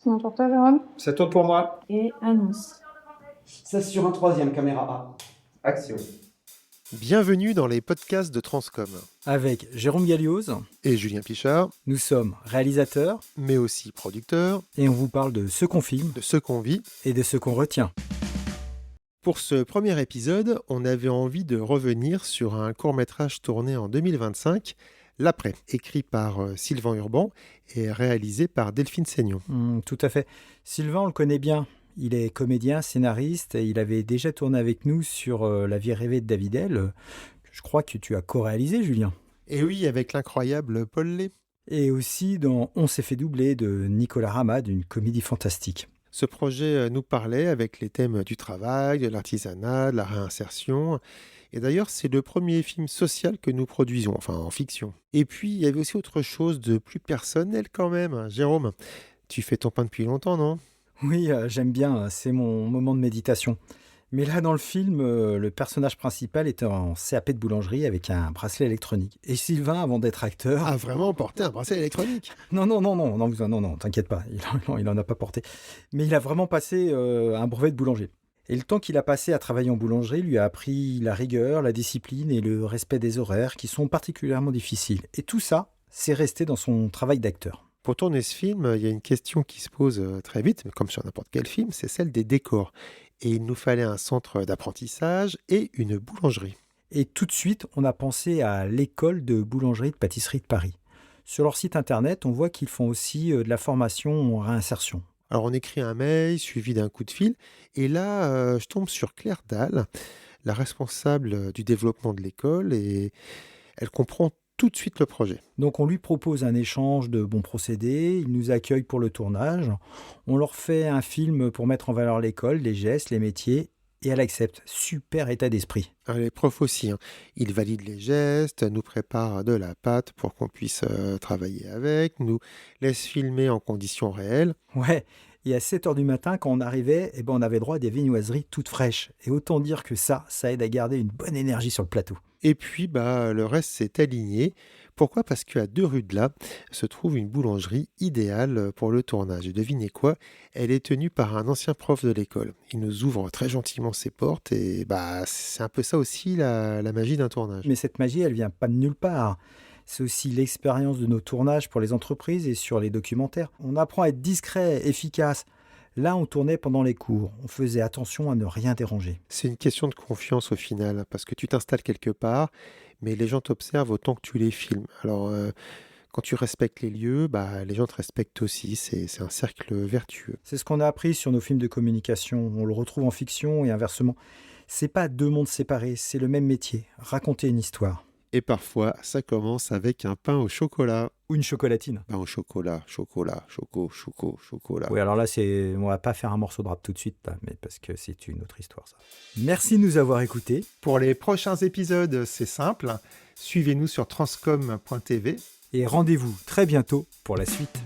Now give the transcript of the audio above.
C'est mon tour, toi, Jérôme. Ça tourne pour moi. Et annonce. Ça sur un troisième, caméra A. Action. Bienvenue dans les podcasts de Transcom. Avec Jérôme Gallioz, Et Julien Pichard, nous sommes réalisateurs mais aussi producteurs et on vous parle de ce qu'on filme de ce qu'on vit. et de ce qu'on retient. Pour ce premier épisode, on avait envie de revenir sur un court-métrage tourné en 2025, L'Après, écrit par Sylvain Urban et réalisé par Delphine Seignon. Tout à fait. Sylvain, on le connaît bien. Il est comédien, scénariste et il avait déjà tourné avec nous sur La vie rêvée de David L. Je crois que tu as co-réalisé, Julien. Et oui, avec l'incroyable Paul Lé. Et aussi dans On s'est fait doubler de Nicolas Ramad, une comédie fantastique. Ce projet nous parlait avec les thèmes du travail, de l'artisanat, de la réinsertion. Et d'ailleurs, c'est le premier film social que nous produisons, enfin en fiction. Et puis, il y avait aussi autre chose de plus personnel quand même. Jérôme, tu fais ton pain depuis longtemps, non ? Oui, j'aime bien, c'est mon moment de méditation. Mais là, dans le film, le personnage principal est en CAP de boulangerie avec un bracelet électronique. Et Sylvain, avant d'être acteur... A vraiment porté un bracelet électronique ? Non, t'inquiète pas, il en a pas porté. Mais il a vraiment passé un brevet de boulanger. Et le temps qu'il a passé à travailler en boulangerie lui a appris la rigueur, la discipline et le respect des horaires qui sont particulièrement difficiles. Et tout ça, c'est resté dans son travail d'acteur. Pour tourner ce film, il y a une question qui se pose très vite, comme sur n'importe quel film, c'est celle des décors. Et il nous fallait un centre d'apprentissage et une boulangerie. Et tout de suite, on a pensé à l'école de boulangerie de pâtisserie de Paris. Sur leur site internet, on voit qu'ils font aussi de la formation en réinsertion. Alors on écrit un mail suivi d'un coup de fil, et là je tombe sur Claire Dalle, la responsable du développement de l'école, et elle comprend tout de suite le projet. Donc on lui propose un échange de bons procédés, il nous accueille pour le tournage, on leur fait un film pour mettre en valeur l'école, les gestes, les métiers, et elle accepte. Super état d'esprit. Alors, les profs aussi, ils valident les gestes, nous préparent de la pâte pour qu'on puisse travailler avec, nous laissent filmer en conditions réelles. Ouais, et à 7h du matin, quand on arrivait, on avait droit à des viennoiseries toutes fraîches. Et autant dire que ça aide à garder une bonne énergie sur le plateau. Et puis, le reste s'est aligné. Pourquoi ? Parce qu'à 2 rues de là se trouve une boulangerie idéale pour le tournage. Et devinez quoi ? Elle est tenue par un ancien prof de l'école. Il nous ouvre très gentiment ses portes et c'est un peu ça aussi la magie d'un tournage. Mais cette magie, elle vient pas de nulle part. C'est aussi l'expérience de nos tournages pour les entreprises et sur les documentaires. On apprend à être discret, efficace. Là, on tournait pendant les cours. On faisait attention à ne rien déranger. C'est une question de confiance au final, parce que tu t'installes quelque part, mais les gens t'observent autant que tu les filmes. Alors, quand tu respectes les lieux, les gens te respectent aussi. C'est un cercle vertueux. C'est ce qu'on a appris sur nos films de communication. On le retrouve en fiction et inversement. C'est pas deux mondes séparés, c'est le même métier. Raconter une histoire. Et parfois, ça commence avec un pain au chocolat. Ou une chocolatine. Pain au chocolat. Chocolat. Oui, alors là, on va pas faire un morceau de rap tout de suite, là, mais parce que c'est une autre histoire, ça. Merci de nous avoir écoutés. Pour les prochains épisodes, c'est simple. Suivez-nous sur transcom.tv. Et rendez-vous très bientôt pour la suite.